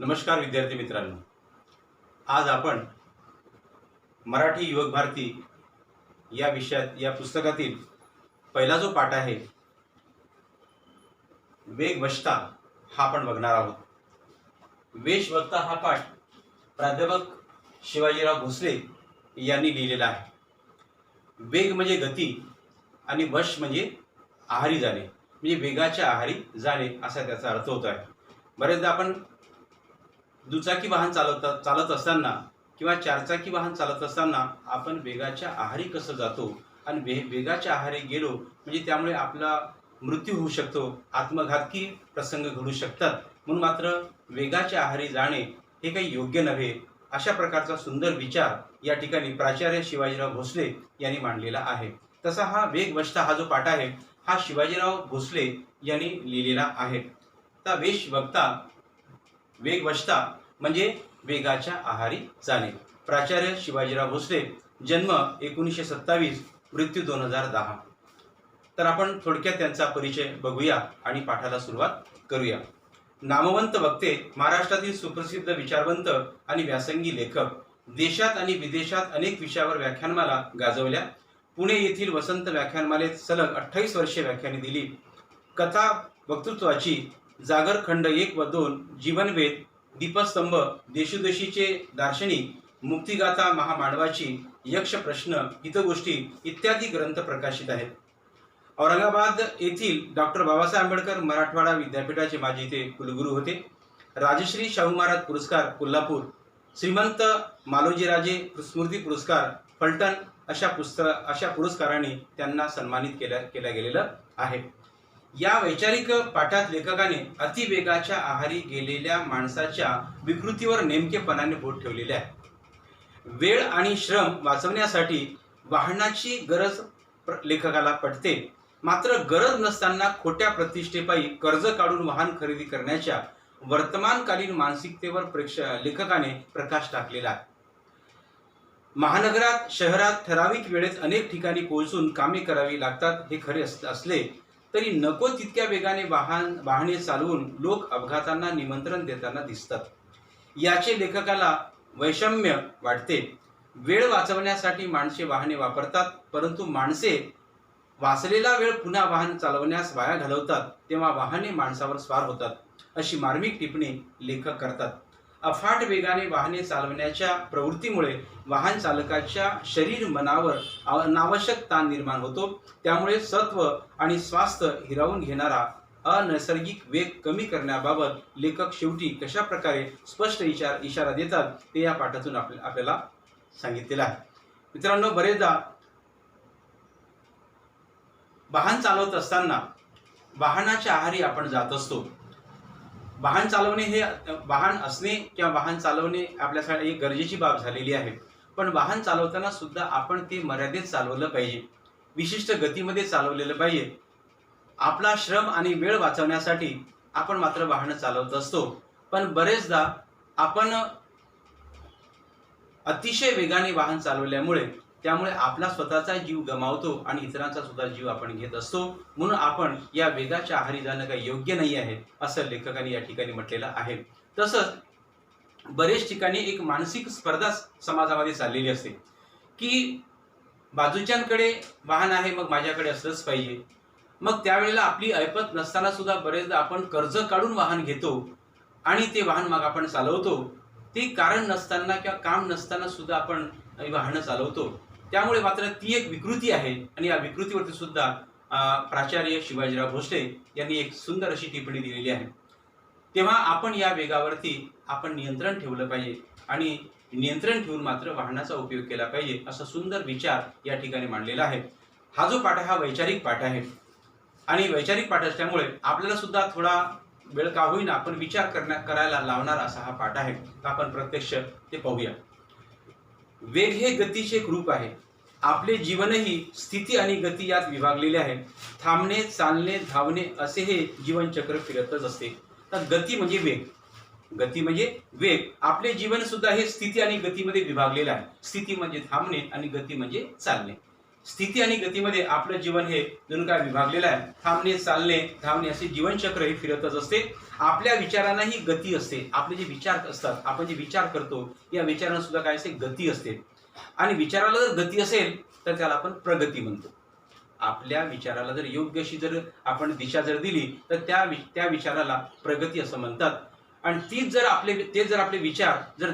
नमस्कार विद्यार्थी मित्रांनो, आज आपण मराठी युवक भारती या विषयात या पुस्तकातील पहिला जो पाठ आहे वेशवत्ता हा आपण बघणार आहोत। वेशवत्ता हा पाठ प्राध्यापक शिवाजीराव भोसले यांनी लिहिलेला आहे। वेग म्हणजे गती आणि वश म्हणजे आहारी जाणे, म्हणजे वेगाच्या आहारी जाणे असा त्याचा अर्थ होत आहे। बरेचदा आपण दुचाकी वाहन चालत असताना किंवा चारचाकी वाहन चालत असताना आपण वेगाच्या आहारी कसं जातो आणि वेगाच्या आहारी गेलो म्हणजे त्यामुळे आपला मृत्यू होऊ शकतो, आत्मघातकी प्रसंग घडू शकतात। म्हणून मात्र वेगाच्या आहारी जाणे हे काही योग्य नव्हे, अशा प्रकारचा सुंदर विचार या ठिकाणी प्राचार्य शिवाजीराव भोसले यांनी मांडलेला आहे। तसा हा वेशवत्ता हा जो पाठ आहे हा शिवाजीराव भोसले यांनी लिहिलेला आहे। तर वेशवत्ता म्हणजे वेगाच्या आहारी जाणे। प्राचार्य शिवाजीराव भोसले, जन्म 1927, मृत्यू 2010। तर आपण थोडक्यात त्यांचा परिचय बघूया आणि पाठाला सुरुवात करूया। नामवंत वक्ते, महाराष्ट्रातील सुप्रसिद्ध विचारवंत आणि व्यासंगी लेखक, देशात आणि विदेशात अनेक विषयावर व्याख्यानमाला गाजवल्या। पुणे येथील वसंत व्याख्यानमालेत सलग 28 वर्षे व्याख्याने दिली। कथा वक्तृत्वाची जागर खंड 1 व 2, जीवनवेध, दीपस्तंभ, देशोदेशीचे दार्शनिक, मुक्तिगाथा महामानवाची, यक्ष प्रश्न, हितगोष्टी इत्यादी ग्रंथ प्रकाशित आहेत। औरंगाबाद येथील डॉक्टर बाबासाहेब आंबेडकर मराठवाडा विद्यापीठाचे माजी ते कुलगुरू होते। राजश्री शाहू महाराज पुरस्कार कोल्हापूर, श्रीमंत मालोजीराजे स्मृती पुरस्कार फलटण अशा पुरस्कारांनी त्यांना सन्मानित केल्या गेलेलं आहे। या वैचारिक पाठात लेखकाने अतिवेगाच्या आहारी गेलेल्या माणसाच्या विकृतीवर नेमकेपणाने बोट ठेवलेले आहे। वेळ आणि श्रम वाचवण्यासाठी वाहनाची गरज लेखकाला पटते, मात्र गरज नसताना खोट्या प्रतिष्ठेपायी कर्ज काढून वाहन खरेदी करण्याच्या वर्तमानकालीन मानसिकतेवर लेखकाने प्रकाश टाकलेला आहे। महानगरात, शहरात ठराविक वेळेत अनेक ठिकाणी पोहोचून कामे करावी लागतात हे खरे असले तरी नको तितक्या वेगाने वाहने चालवून लोक अपघातांना निमंत्रण देताना दिसतात। याचे लेखकाला वैषम्य वाटते। वेळ वाचवण्यासाठी माणसे वाहने वापरतात, परंतु माणसे वाचलेला वेळ पुन्हा वाहन चालवण्यास वाया घालवतात, तेव्हा वाहने माणसावर स्वार होतात, अशी मार्मिक टिप्पणी लेखक करतात। अफाट वेगाने वाहने चालवण्याच्या प्रवृत्तीमुळे वाहन चालकाच्या शरीर मनावर अनावश्यक ताण निर्माण होतो। त्यामुळे सत्व आणि स्वास्थ्य हिरावून घेणारा अनैसर्गिक वेग कमी करण्याबाबत लेखक शेवटी कशा प्रकारे स्पष्ट इशारा देतात ते या पाठातून आपल्याला सांगितलेलं आहे। मित्रांनो, बरेचदा वाहन चालवत असताना वाहनाच्या आहारी आपण जात असतो। वाहन चालवणे हे वाहन असणे किंवा वाहन चालवणे आपल्यासाठी एक गरजेची बाब झालेली आहे, पण वाहन चालवताना सुद्धा आपण ते मर्यादेत चालवलं पाहिजे, विशिष्ट गतीमध्ये चालवलेलं पाहिजे। आपला श्रम आणि वेळ वाचवण्यासाठी आपण मात्र वाहन चालवत असतो, पण बरेचदा आपण अतिशय वेगाने वाहन चालवल्यामुळे त्यामुळे आपला स्वतःचा जीव गमावतो आणि इतरांचा सुद्धा जीव आपण घेत असतो। म्हणून आपण या वेगाच्या आहारी जाणं काही योग्य नाही आहे असं लेखकाने या ठिकाणी म्हटलेलं आहे। तसंच बरेच ठिकाणी एक मानसिक स्पर्धा समाजामध्ये चाललेली असते की बाजूच्यांकडे वाहन आहे मग माझ्याकडे असलंच पाहिजे। मग त्यावेळेला आपली ऐपत नसताना सुद्धा बरेचदा आपण कर्ज काढून वाहन घेतो आणि ते वाहन मग आपण चालवतो। ते कारण नसताना किंवा काम नसताना सुद्धा आपण वाहनं चालवतो। त्यामुळे मात्र ती एक विकृती आहे आणि या विकृतीवरती सुद्धा प्राचार्य शिवाजीराव भोसले यांनी एक सुंदर अशी टिप्पणी दिलेली आहे। तेव्हा आपण या वेगावरती आपण नियंत्रण ठेवलं पाहिजे आणि नियंत्रण ठेवून मात्र वाहनाचा उपयोग केला पाहिजे, असा सुंदर विचार या ठिकाणी मांडलेला आहे। हा जो पाठ आहे हा वैचारिक पाठ आहे आणि वैचारिक पाठ असल्यामुळे आपल्याला सुद्धा थोडा वेळ का होईना आपण विचार करायला लावणार असा हा पाठ आहे। आपण प्रत्यक्ष ते पाहूया। वेग हे गतीचे एक रूप आहे। आपले जीवनही स्थिती आणि गती यात विभागलेले आहे। थांबणे, चालणे, धावणे असे हे जीवनचक्र फिरतच असते। तर गती म्हणजे वेग, आपले जीवन सुद्धा हे स्थिती आणि गतीमध्ये विभागलेलं आहे। स्थिती म्हणजे थांबणे आणि गती म्हणजे चालणे। स्थिती आणि गतीमध्ये आपलं जीवन हे जणू काय विभागलेलं आहे. थांबणे, चालणे, धावणे असे जीवनचक्र हे फिरतच असते. आपल्या विचारांनाही गती असते. आपले जे विचार असतात, आपण जे विचार करतो, या विचारांना सुद्धा काय असते, गती असते. आणि विचाराला जर गती असेल तर त्याला आपण प्रगती म्हणतो. आपल्या विचाराला जर योग्य अशी जर आपण दिशा जर दिली तर त्या विचाराला प्रगती असं म्हणतात. आणि ते जर आपले विचार जर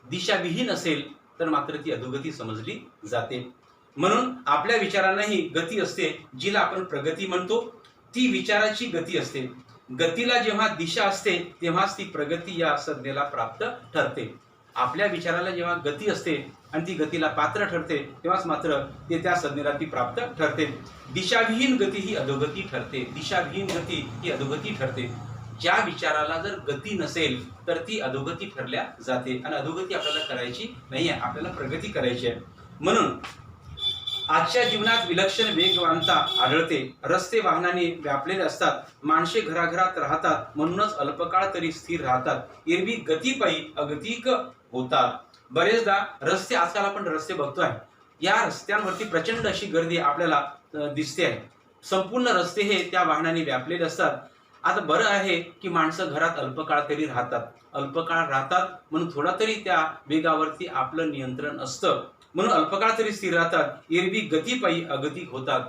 दिशाविहीन असेल तर मात्र ती अधोगती समजली जाते. म्हणून आपल्या विचारांनाही गती असते, जिला आपण प्रगती म्हणतो. ती विचाराची गती असते. गतीला जेव्हा दिशा असते तेव्हाच ती प्रगती या संज्ञेला प्राप्त ठरते. आपल्या विचाराला जेव्हा गती असते आणि ती गतीला पात्र ठरते तेव्हाच मात्र ते त्या संज्ञेला ती प्राप्त ठरते. दिशाविहीन गती ही अधोगती ठरते. दिशाविहीन गती ही अधोगती ठरते. ज्या विचाराला जर गती नसेल तर ती अधोगती ठरल्या जाते. आणि अधोगती आपल्याला करायची नाही आहे, आपल्याला प्रगती करायची आहे. म्हणून आजच्या जीवनात विलक्षण वेगवानता आढळते. रस्ते वाहनाने व्यापलेले असतात. माणसे घराघरात राहतात, म्हणूनच अल्पकाळ तरी स्थिर राहतात. एरवी गतीपायी अगतिक होतात. बरेचदा आजकाल आपण रस्ते बघतोय, या रस्त्यांवरती प्रचंड अशी गर्दी आपल्याला दिसते आहे. संपूर्ण रस्ते हे त्या वाहनाने व्यापलेले असतात. आता बरं आहे की माणसं घरात अल्पकाळ तरी राहतात म्हणून थोडा तरी त्या वेगावरती आपलं नियंत्रण असतं, म्हणून अल्पकाळ तरी स्थिर राहतात. एरवी गतीपायी अगतिक होतात.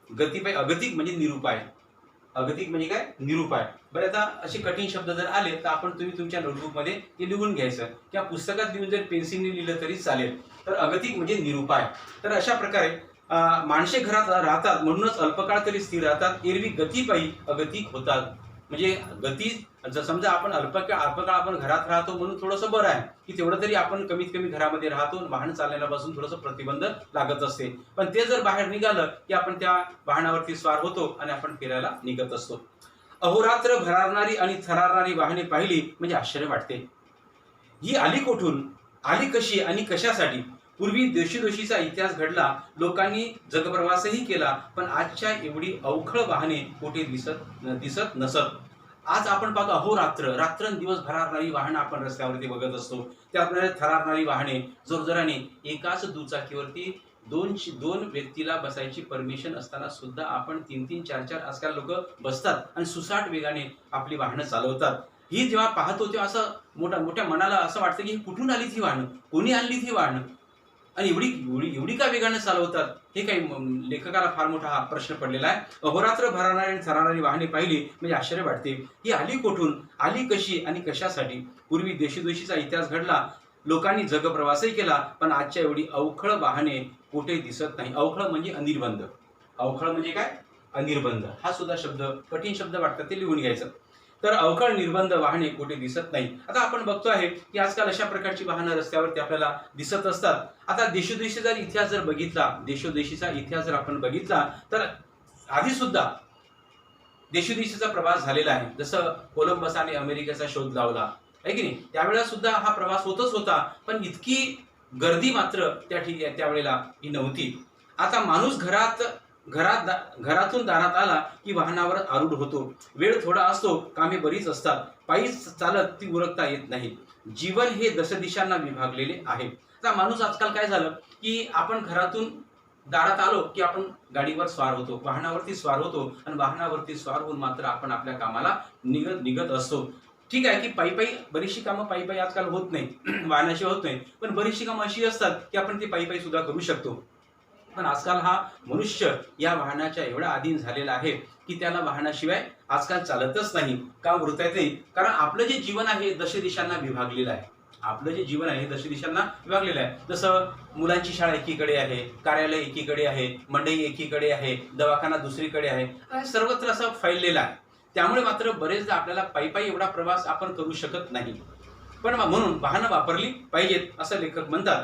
गतीपायी अगतिक म्हणजे निरुपाय. अगतिक म्हणजे काय, निरुपाय. बरं, आता असे कठीण शब्द जर आले तर तुम्ही तुमच्या नोटबुकमध्ये ते लिहून घ्यायचं किंवा पुस्तकात लिहून जर पेन्सिलने लिहिलं तरी चालेल. तर अगतिक म्हणजे निरुपाय. तर अशा प्रकारे माणसे घरात राहतात म्हणूनच अल्पकाळ तरी स्थिर राहतात. एरवी गतीपायी अगतिक होतात. म्हणजे गती जर समजा आपण अल्पकाळ आपण घरात राहतो म्हणून थोडंसं बरं आहे की तेवढं तरी आपण कमीत कमी घरामध्ये राहतो. वाहन चालण्यापासून थोडंसं प्रतिबंध लागत असते. पण ते जर बाहेर निघालं की आपण त्या वाहनावरती स्वार होतो आणि आपण फिरायला निघत असतो. अहोरात्र भरारणारी आणि थरारणारी वाहने पाहिली म्हणजे आश्चर्य वाटते. ही आली कुठून, आली कशी आणि कशासाठी? पूर्वी दोषीचा इतिहास घडला, लोकांनी जगप्रवासही केला, पण आजच्या एवढी अवखळ वाहने कुठे दिसत नसत. आज आपण पाहतो अहोरात्र रात्रंदिवस भरारणारी वाहनं आपण रस्त्यावरती बघत असतो. त्याप्रमाणे थरारणारी वाहने जोरजोराने. एकाच दुचाकीवरती दोन व्यक्तीला बसायची परमिशन असताना सुद्धा आपण 3-3, 4-4 आजकाल लोक बसतात आणि सुसाट वेगाने आपली वाहनं चालवतात. ही जेव्हा पाहतो तेव्हा असं मोठ्या मनाला असं वाटतं की कुठून आली ती वाहनं, कोणी आणली ती वाहनं आणि एवढी का वेगाने चालवतात? हे काही लेखकाला फार मोठा हा प्रश्न पडलेला आहे. अहोरात्र भरारणारी आणि थरारणारी वाहने पाहिली म्हणजे आश्चर्य वाटते. ही आली कुठून, आली कशी आणि कशासाठी? पूर्वी देशोदेशीचा इतिहास घडला, लोकांनी जगप्रवासही केला, पण आजच्या एवढी अवखळ वाहने कुठे दिसत नाही. अवखळ म्हणजे अनिर्बंध. अवखळ म्हणजे काय, अनिर्बंध. हा सुद्धा शब्द कठीण शब्द वाटतात, ते लिहून घ्यायचं. तर अवखळ निर्बंध वाहने कुठे दिसत नाही. आता आपण बघतो आहे की आजकाल अशा प्रकारची वाहनं रस्त्यावरती आपल्याला दिसत असतात. आता देशोदेशीचा इतिहास जर बघितला, देशोदेशीचा इतिहास जर आपण बघितला तर आधी सुद्धा देशोदेशीचा प्रवास झालेला आहे. जसं कोलंबसाने अमेरिकेचा शोध लावला आहे की नाही, त्यावेळेला सुद्धा हा प्रवास होतच होता, पण इतकी गर्दी मात्र त्यावेळेला ही नव्हती. आता माणूस घरातून दारात आला की वाहनावर आरूढ होतो. वेळ थोडा असतो, कामे बरीच असतात, पायी चालत ती उरकता येत नाही. जीवन हे दशदिशांना विभागलेले आहे. आता माणूस आजकाल काय झालं की आपण घरातून दारात आलो की आपण गाडीवर स्वार होतो, वाहनावरती स्वार होतो आणि वाहनावरती स्वार होऊन मात्र आपण आपल्या कामाला निघत असतो. ठीक आहे की पायी बरीचशी कामं पायी आजकाल होत नाही, वाहनाशिवाय होत नाही, पण बरीचशी कामं अशी असतात की आपण ती पायी सुद्धा करू शकतो. पण आजकाल हा मनुष्य या वाहनाच्या एवढा अधीन झालेला आहे की त्याला वाहनाशिवाय आजकाल चालतच नाही. का वृत्तायत नाही? कारण आपलं जे जीवन आहे दशदिशांना विभागलेलं आहे. आपलं जे जीवन आहे दशदिशांना विभागलेलं आहे. जसं मुलांची शाळा एकीकडे आहे, कार्यालय एकीकडे आहे, मंडई एकीकडे आहे, दवाखाना दुसरीकडे आहे, सर्वत्र असं फैललेलं आहे. त्यामुळे मात्र बरेचदा आपल्याला पायी एवढा प्रवास आपण करू शकत नाही. पण म्हणून वाहनं वापरली पाहिजेत असं लेखक म्हणतात.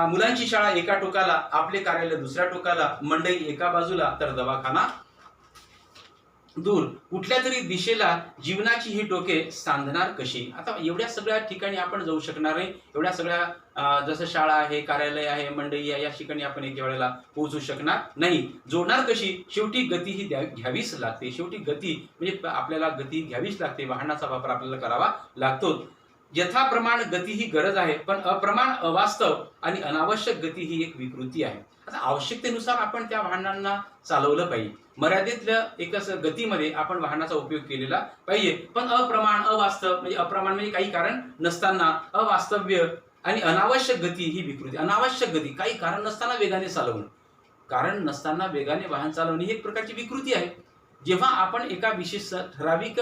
मुलांची शाळा एका टोकाला, आपले कार्यालय दुसऱ्या टोकाला, मंडई एका बाजूला तर दवाखाना दूर. कुठल्या तरी दिशेला जीवनाची ही टोके सांधणार कशी? आता एवढ्या सगळ्या ठिकाणी आपण जाऊ शकणार नाही. एवढ्या सगळ्या जसं शाळा आहे, कार्यालय आहे, मंडई आहे, या ठिकाणी आपण एका वेळेला पोहोचू शकणार नाही. जोडणार कशी? शेवटी गती ही घ्यावीच लागते. शेवटी गती म्हणजे आपल्याला गती घ्यावीच लागते. वाहनाचा वापर आपल्याला करावा लागतो. यथाप्रमाण गती ही गरज आहे, पण अप्रमाण, अवास्तव आणि अनावश्यक गती ही एक विकृती आहे. आता आवश्यकतेनुसार आपण त्या वाहनांना चालवलं पाहिजे. मर्यादितल्या एकच गतीमध्ये आपण वाहनाचा उपयोग केलेला पाहिजे. पण अप्रमाण, अवास्तव म्हणजे अप्रमाण म्हणजे काही कारण नसताना, अवास्तव्य आणि अनावश्यक गती ही विकृती. अनावश्यक गती, काही कारण नसताना वेगाने चालवणं, कारण नसताना वेगाने वाहन चालवणे ही एक प्रकारची विकृती आहे. जेव्हा आपण एका विशिष्ट ठराविक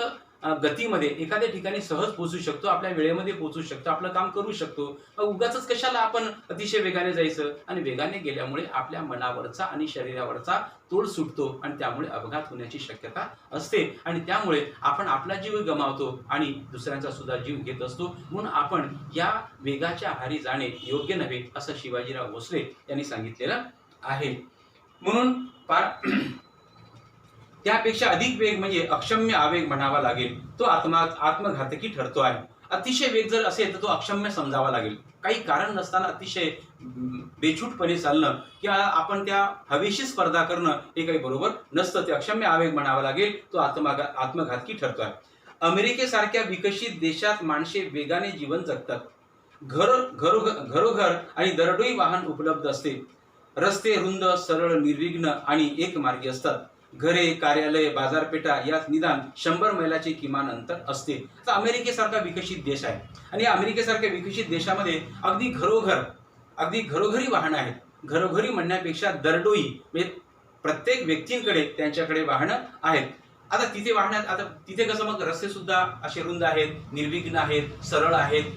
गतीमध्ये एखाद्या ठिकाणी सहज पोहोचू शकतो, आपल्या वेळेमध्ये पोहोचू शकतो, आपलं काम करू शकतो, उगाचच कशाला आपण अतिशय वेगाने जायचं. आणि वेगाने गेल्यामुळे आपल्या मनावरचा आणि शरीरावरचा तोल सुटतो आणि त्यामुळे अपघात होण्याची शक्यता असते आणि त्यामुळे आपण आपला जीव गमावतो आणि दुसऱ्यांचा सुद्धा जीव घेत असतो. म्हणून आपण या वेगाच्या आहारी जाणे योग्य नव्हे असं शिवाजीराव भोसले यांनी सांगितलेलं आहे. म्हणून त्यापेक्षा अधिक वेग म्हणजे अक्षम्य आवेग म्हणावा लागेल. तो आत्मघातकी ठरतो आहे. अतिशय वेग जर असेल तर तो अक्षम्य समजावा लागेल. काही कारण नसताना अतिशय बेछूटपणे चालणं किंवा आपण त्या हवेशी स्पर्धा करणं हे काही बरोबर नसतं. ते अक्षम्य आवेग म्हणावा लागेल. तो आत्मघातकी ठरतो आहे. अमेरिकेसारख्या विकसित देशात माणसे वेगाने जीवन जगतात. घरोघर आणि दरडोई वाहन उपलब्ध असते. रस्ते रुंद, सरळ, निर्विघ्न आणि एकमार्गी असतात. घरे, कार्यालय, बाजारपेठा यात निदान 100 मैलाचे किमान अंतर असते. तर अमेरिकेसारखा विकसित देश आहे आणि या अमेरिकेसारख्या विकसित देशामध्ये अगदी घरोघरी वाहनं आहेत. घरोघरी म्हणण्यापेक्षा दरडोई म्हणजे प्रत्येक व्यक्तींकडे त्यांच्याकडे वाहनं आहेत. आता तिथे कसं मग रस्ते सुद्धा असे रुंद आहेत, निर्विघ्न आहेत, सरळ आहेत,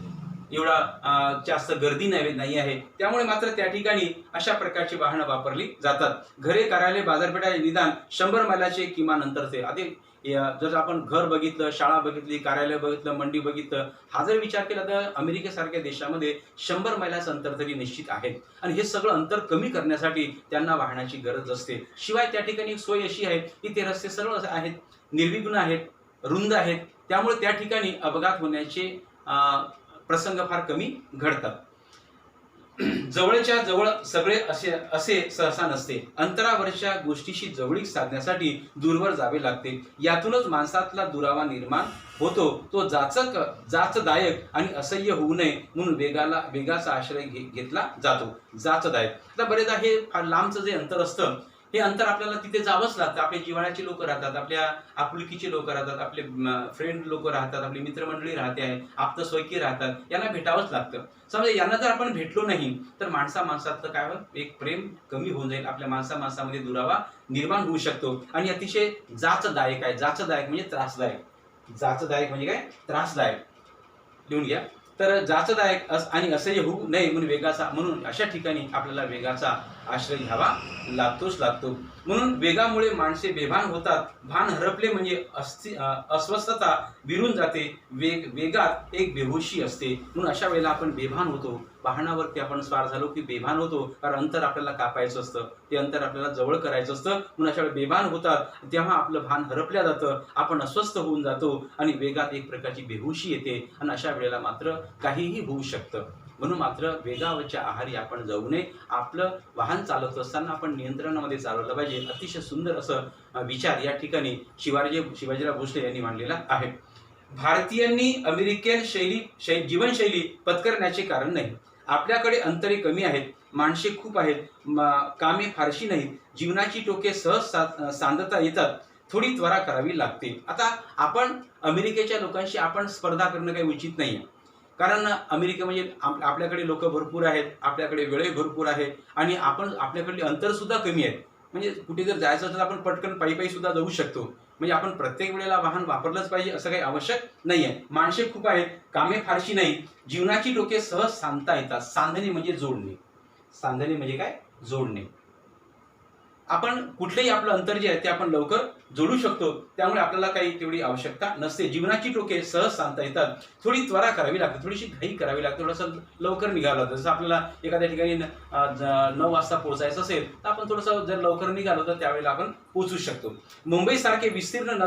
एवढा जास्त गर्दी नाही आहे. त्यामुळे मात्र त्या ठिकाणी अशा प्रकारची वाहनं वापरली जातात. घरे, कार्यालय, बाजारपेठा निदान 100 मैलाचे किमान अंतरचे. आधी जर आपण घर बघितलं, शाळा बघितली, कार्यालय बघितलं, मंडी बघितलं, हा जर विचार केला तर अमेरिकेसारख्या देशामध्ये 100 मैलाचं अंतर तरी निश्चित आहे. आणि हे सगळं अंतर कमी करण्यासाठी त्यांना वाहनाची गरज असते. शिवाय त्या ठिकाणी एक सोय अशी आहे की ते रस्ते सरळ आहेत, निर्विघ्न आहेत, रुंद आहेत. त्यामुळे त्या ठिकाणी अपघात होण्याचे प्रसंग फार कमी घडतात. जवळच्या जवळ सगळे असे सहसा नसते. अंतरावरच्या गोष्टीशी जवळीक साधण्यासाठी दूरवर जावे लागते. यातूनच माणसातला दुरावा निर्माण होतो. तो जाचदायक आणि असह्य होऊ नये म्हणून वेगाचा आश्रय घेतला जातो. जाचदायक. आता बरेचदा हे फार लांबचं जे अंतर असतं, हे अंतर आपल्याला तिथे जावंच लागतं. आपल्या जिव्हाळ्याची लोक राहतात, आपल्या आपुलकीचे लोक राहतात, आपले फ्रेंड लोक राहतात, आपली मित्रमंडळी राहते आहे, आप्तस्वकीय राहतात, यांना भेटावंच लागतं. समजा यांना जर आपण भेटलो नाही तर माणसातलं काय होईल, एक प्रेम कमी होऊन जाईल. आपल्या माणसामध्ये दुरावा निर्माण होऊ शकतो आणि अतिशय जाचदायक आहे. जाचदायक म्हणजे त्रासदायक. जाचदायक म्हणजे काय, त्रासदायक. लिहून घ्या. तर जाचदायक आणि असह्य होऊ नये म्हणून अशा ठिकाणी आपल्याला वेगाचा आश्रय घ्यावा लागतो. म्हणून वेगामुळे माणसे बेभान होतात. भान हरपले म्हणजे अस्वस्थता विरून जाते. वेगात एक बेहोशी असते. म्हणून अशा वेळेला आपण बेभान होतो. वाहनावरती आपण स्वार झालो की बेभान होतो, कारण अंतर आपल्याला कापायचं असतं, ते अंतर आपल्याला जवळ करायचं असतं. म्हणून अशा वेळी बेभान होतात, तेव्हा आपलं भान हरपल्या जातं, आपण अस्वस्थ होऊन जातो आणि वेगात एक प्रकारची बेहोशी येते आणि अशा वेळेला मात्र काहीही होऊ शकतं. म्हणून मात्र वेगावरच्या आहारी आपण जाऊ नये. आपलं वाहन चालवत असताना आपण नियंत्रणामध्ये चालवलं पाहिजे. अतिशय सुंदर असं विचार या ठिकाणी शिवाजीराव भोसले यांनी मांडलेला आहे. भारतीयांनी अमेरिकन जीवनशैली पत्करण्याचे कारण नाही. आपल्याकडे अंतरे कमी आहेत, माणसे खूप आहेत, कामे फारशी नाहीत, जीवनाची टोके सहज सांधता येतात, थोडी त्वरा करावी लागते. आता आपण अमेरिकेच्या लोकांशी आपण स्पर्धा करणं काही उचित नाही आहे, कारण अमेरिका म्हणजे आपल्याकडे लोक भरपूर आहेत, आपल्याकडे वेळही भरपूर आहे आणि आपल्याकडे अंतर सुद्धा कमी आहेत. म्हणजे कुठे जर जायचं असेल तर आपण पटकन पायी सुद्धा जाऊ शकतो. म्हणजे आपण प्रत्येक वेळेला वाहन वापरलंच पाहिजे असं काही आवश्यक नाही आहे. माणसे खूप आहेत, कामे फारशी नाही, जीवनाची टोके सहज सांधता येतात. सांधणे म्हणजे जोडणे. सांधणे म्हणजे काय, जोडणे. आपण कुठलेही आपलं अंतर जे आहे ते आपण लवकर जोडू शकतो. त्यामुळे आपल्याला काही तेवढी आवश्यकता नसते. जीवनाची टोके सहज सांधता येतात. थोडी त्वरा करावी लागते, थोडीशी घाई करावी लागते, थोडंसं लवकर निघावं लागतं. जसं आपल्याला एखाद्या ठिकाणी 9 वाजता पोहोचायचं असेल तर आपण थोडंसं जर लवकर निघालो तर त्यावेळेला आपण पोहोचू शकतो. मुंबईसारखे विस्तीर्ण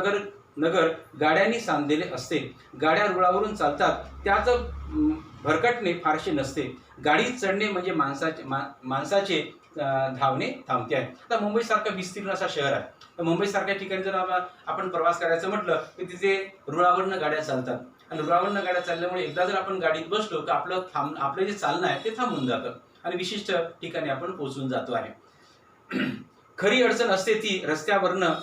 नगर गाड्यांनी सांधलेले असते. गाड्या रुळावरून चालतात, त्याच भरकटणे फारसे नसते. गाडीत चढणे म्हणजे माणसाचे धावणे थांबते आहे. आता मुंबईसारखं विस्तीर्ण असा शहर आहे, तर मुंबईसारख्या ठिकाणी जर आपण प्रवास करायचं म्हटलं तर तिथे रुळावरनं गाड्या चालतात आणि रुळावरनं गाड्या चालल्यामुळे एकदा जर आपण गाडीत बसलो तर आपलं जे चालणं आहे ते थांबून जातं आणि विशिष्ट ठिकाणी आपण पोहोचून जातो आहे. खरी अडचण असते ती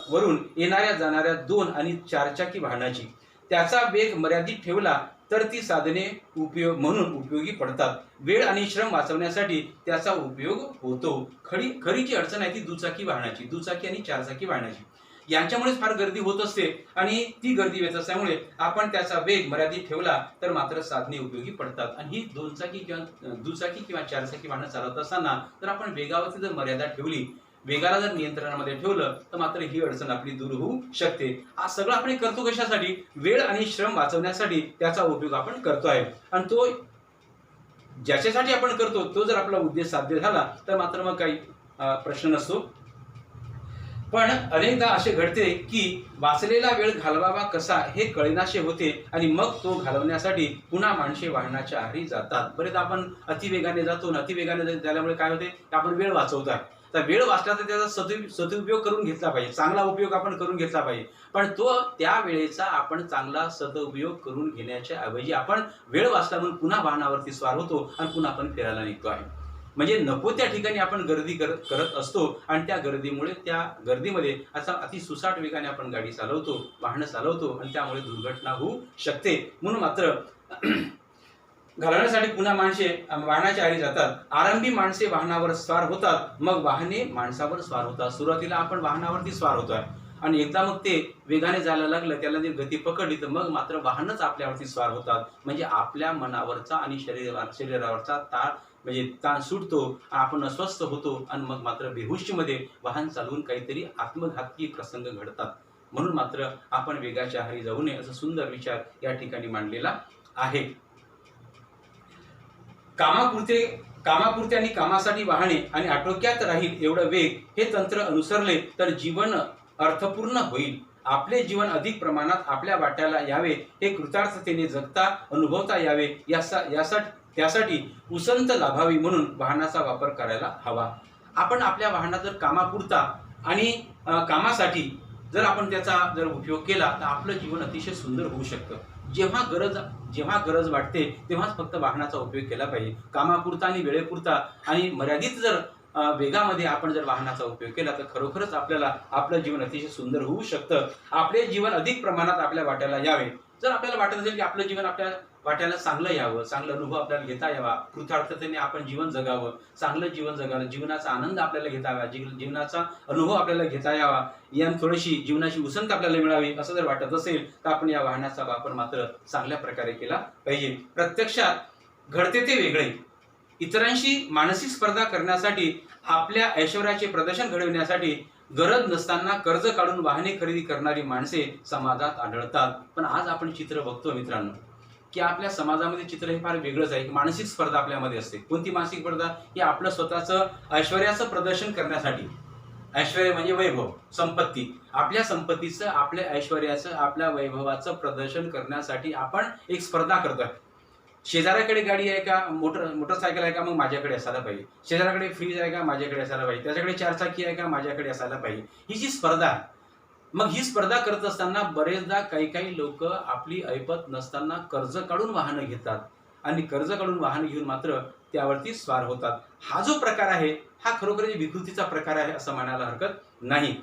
वरून येणाऱ्या जाणाऱ्या 2 आणि 4 चाकी वाहनाची. त्याचा वेग मर्यादित ठेवला तर ती साधने म्हणून उपयोगी पडतात. वेळ आणि श्रम वाचवण्यासाठी त्याचा उपयोग होतो. खरी जी अडचण आहे ती दुचाकी आणि 4 चाकी वाहनाची. यांच्यामुळेच फार गर्दी होत असते आणि ती गर्दी येत असल्यामुळे आपण त्याचा वेग मर्यादित ठेवला तर मात्र साधने उपयोगी पडतात. आणि ही दुचाकी किंवा 4 चाकी वाहनं चालवत असताना जर आपण वेगावरती जर मर्यादा ठेवली, वेगाला जर नियंत्रणामध्ये ठेवलं तर मात्र ही अडचण आपली दूर होऊ शकते. हा सगळं आपण करतो कशासाठी? वेळ आणि श्रम वाचवण्यासाठी त्याचा उपयोग आपण करतो आहे. आणि तो ज्याच्यासाठी आपण करतो तो जर आपला उद्देश साध्य झाला तर मात्र मग काही प्रश्न नसतो. पण अनेकदा असे घडते की वाचलेला वेळ घालवावा कसा हे कळेनासे होते आणि मग तो घालवण्यासाठी पुन्हा माणसे वाहनाच्या आहारी जातात. बरेच आपण अतिवेगाने जातो. अतिवेगाने झाल्यामुळे काय होते? आपण वेळ वाचवतो आहे. तर वेळ वाचला तर त्याचा सदुपयोग करून घेतला पाहिजे, चांगला उपयोग आपण करून घेतला पाहिजे. पण त्या वेळेचा आपण चांगला सदुपयोग करून घेण्याच्या ऐवजी आपण वेळ वाचला म्हणून पुन्हा वाहनावरती स्वार होतो आणि पुन्हा आपण फिरायला निघतो आहे. म्हणजे नको त्या ठिकाणी आपण गर्दी करत असतो आणि त्या गर्दीमध्ये असा अति सुसाट वेगाने आपण गाडी चालवतो, वाहनं चालवतो आणि त्यामुळे दुर्घटना होऊ शकते. म्हणून मात्र घालवण्यासाठी पुन्हा माणसे वाहनाच्या आहारी जातात. आरंभी माणसे वाहनावर स्वार होतात, मग वाहने माणसावर स्वार होतात. सुरुवातीला आपण वाहनावरती स्वार होतोय आणि एकदा मग ते वेगाने जायला लागलं, त्याला जर गती पकडली तर मग मात्र वाहनच आपल्यावरती स्वार होतात. म्हणजे आपल्या मनावरचा आणि शरीरावरचा ताण सुटतो, आपण अस्वस्थ होतो आणि मग मात्र बेहोशीमध्ये वाहन चालवून काहीतरी आत्मघातकी प्रसंग घडतात. म्हणून मात्र आपण वेगाच्या आहारी जाऊ नये असा सुंदर विचार या ठिकाणी मांडलेला आहे. कामापुरते आणि कामासाठी वाहने आणि आटोक्यात राहील एवढं वेग हे तंत्र अनुसरले तर जीवन अर्थपूर्ण होईल. आपले जीवन अधिक प्रमाणात आपल्या वाट्याला यावे, हे कृतार्थतेने जगता अनुभवता यावे त्यासाठी उसंत लाभावी म्हणून वाहनाचा वापर करायला हवा. आपण आपल्या वाहनात जर कामापुरता आणि कामासाठी जर आपण त्याचा जर उपयोग केला तर आपलं जीवन अतिशय सुंदर होऊ शकतं. जेव्हा गरज वाटते तेव्हाच फक्त वाहनाचा उपयोग केला पाहिजे. कामापुरता आणि वेळेपुरता आणि मर्यादित जर वेगामध्ये आपण जर वाहनाचा उपयोग केला तर खरोखरच आपलं जीवन अतिशय सुंदर होऊ शकतं. आपले जीवन अधिक प्रमाणात आपल्या वाट्याला यावे. जर आपल्याला वाटत असेल की आपलं जीवन आपल्या वाट्याला चांगलं यावं, चांगला अनुभव आपल्याला घेता यावा, कृतार्थतेने आपण जीवन जगावं, चांगलं जीवन जगावं, जीवनाचा आनंद आपल्याला घेता यावा, जीवनाचा अनुभव आपल्याला घेता यावा, या थोडीशी जीवनाची उसंत आपल्याला मिळावी असं जर वाटत असेल तर आपण या वाहनाचा वापर मात्र चांगल्या प्रकारे केला पाहिजे. प्रत्यक्षात घडते ते वेगळे. इतरांशी मानसिक स्पर्धा करण्यासाठी, आपल्या ऐश्वर्याचे प्रदर्शन घडविण्यासाठी गरज नसताना कर्ज काढून वाहने खरेदी करणारी माणसे समाजात आढळतात. पण आज आपण चित्र बघतो मित्रांनो की आपल्या समाजामध्ये चित्र हे फार वेगळंच आहे. मानसिक स्पर्धा आपल्यामध्ये असते. कोणती मानसिक स्पर्धा? ही आपलं स्वतःचं ऐश्वर्याचं प्रदर्शन करण्यासाठी. ऐश्वर्य म्हणजे वैभव, संपत्ती. आपल्या संपत्तीचं, आपल्या ऐश्वर्याचं, आपल्या वैभवाचं प्रदर्शन करण्यासाठी आपण एक स्पर्धा करतोय. शेजाऱ्याकडे गाडी आहे का, मोटरसायकल आहे का, मग माझ्याकडे असायला पाहिजे. शेजाऱ्याकडे फ्रीज आहे का, माझ्याकडे असायला पाहिजे. त्याच्याकडे 4 चाकी आहे का, माझ्याकडे असायला पाहिजे. ही जी स्पर्धा आहे, मग ही स्पर्धा करत असताना बरेचदा काही लोक आपली ऐपत नसताना कर्ज काढून वाहनं घेतात आणि कर्ज काढून वाहन घेऊन मात्र त्यावरती स्वार होतात. हा जो प्रकार आहे हा खरोखर विकृतीचा प्रकार आहे असं म्हणायला हरकत नाही.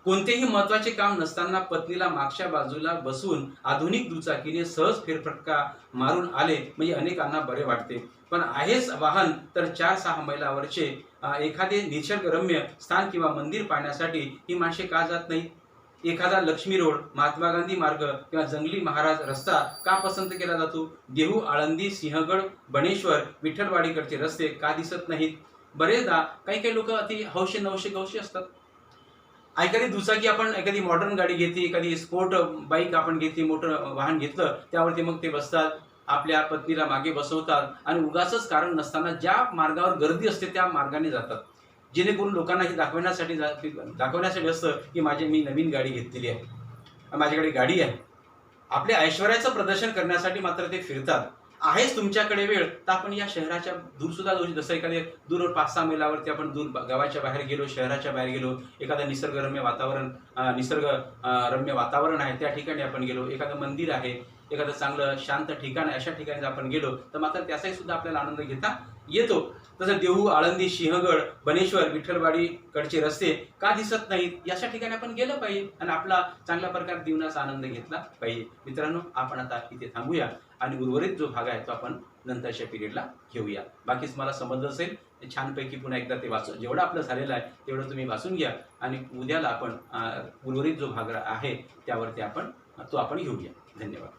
कोणतेही महत्वाचे काम नसताना पत्नीला मागच्या बाजूला बसवून आधुनिक दुचाकीने सहज फेरफटका मारून आले म्हणजे अनेकांना बरे वाटते. पण आहेच वाहन तर 4-6 मैलावरचे एखादे निसर्गरम्य स्थान किंवा मंदिर पाहण्यासाठी ही माणसे का जात नाहीत? एखादा लक्ष्मी रोड, महात्मा गांधी मार्ग किंवा जंगली महाराज रस्ता का पसंत केला जातो? देहू, आळंदी, सिंहगड, बनेश्वर, विठ्ठलवाडीकडचे रस्ते का दिसत नाहीत? बरेचदा काही लोक अति हौशी असतात. एखादी दुचाकी आपण एखादी मॉडर्न गाडी घेतली, एखादी स्पोर्ट बाईक आपण घेतली, मोटर वाहन घेतलं, त्यावरती मग ते बसतात, आपल्या पत्नीला मागे बसवतात आणि उगाचच कारण नसताना ज्या मार्गावर गर्दी असते त्या मार्गाने जातात. जेणेकरून लोकांना हे दाखवण्यासाठी असतं की मी नवीन गाडी घेतलेली आहे, माझ्याकडे गाडी आहे. आपल्या ऐश्वर्याचं प्रदर्शन करण्यासाठी मात्र ते फिरतात आहेच तुमच्याकडे वेळ तर आपण या शहराच्या दूर सुद्धा जाऊ शकतो. जसं एखाद्या दूर 5-6 मैलावरती आपण दूर गावाच्या बाहेर गेलो, शहराच्या बाहेर गेलो, एखादं निसर्गरम्य वातावरण आहे त्या ठिकाणी आपण गेलो, एखादं मंदिर आहे, एखादं चांगलं शांत ठिकाण आहे, अशा ठिकाणी जर आपण गेलो तर मात्र त्याचाही सुद्धा आपल्याला आनंद घेता येतो. तसं देहू, आळंदी, सिंहगड, बनेश्वर, विठ्ठलवाडीकडचे रस्ते का दिसत नाहीत अशा ठिकाणी आपण गेलं पाहिजे आणि आपला चांगल्या प्रकारे जीवनाचा आनंद घेतला पाहिजे. मित्रांनो, आपण आता इथे थांबूया आणि उर्वरित जो भाग आहे तो आपण नंतरच्या पिरियडला घेऊया. बाकीच मला समजलं असेल छानपैकी पुन्हा एकदा ते वाचून, जेवढं आपलं झालेलं आहे तेवढं तुम्ही वाचून घ्या आणि उद्याला आपण उर्वरित जो भाग आहे त्यावरती आपण घेऊया. धन्यवाद.